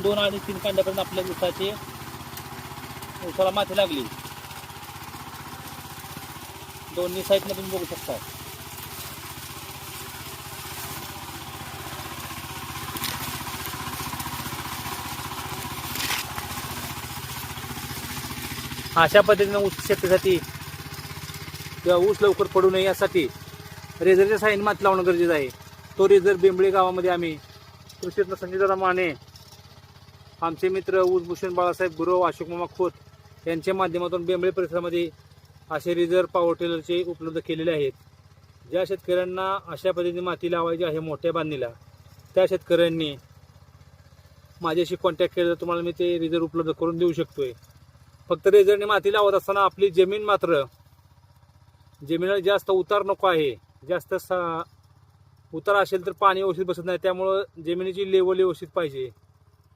2 आणि 3 कांड्यापर्यंत आपल्या ऊसाला माती लागली. दोन्ही साईडने तुम्ही बघू शकता. अशा पद्धतीने ऊस शेतीसाठी किंवा ऊस लवकर पडू नये यासाठी रेझरच्या साईन माती लावणं गरजेचं आहे. तो रेझर बेंबळे गावामध्ये आम्ही कृषीरत्न संजयदादा माने, आमचे मित्र ऊसभूषण बाळासाहेब गुरव, अशोक मामा खोत यांच्या माध्यमातून बेंबळे परिसरामध्ये असे रेझर पॉवर टिलरचे उपलब्ध केलेले आहेत. ज्या शेतकऱ्यांना अशा पद्धतीने माती लावायची आहे मोठ्या बांधणीला, त्या शेतकऱ्यांनी माझ्याशी कॉन्टॅक्ट केलं तर तुम्हाला मी ते रेझर उपलब्ध करून देऊ शकतोय. फक्त रेझरने माती लावत असताना आपली जमीन मात्र, जमिनीला जास्त उतार नको आहे. जास्त उतार असेल तर पाणी व्यवस्थित बसत नाही. त्यामुळं जमिनीची लेवल व्यवस्थित पाहिजे.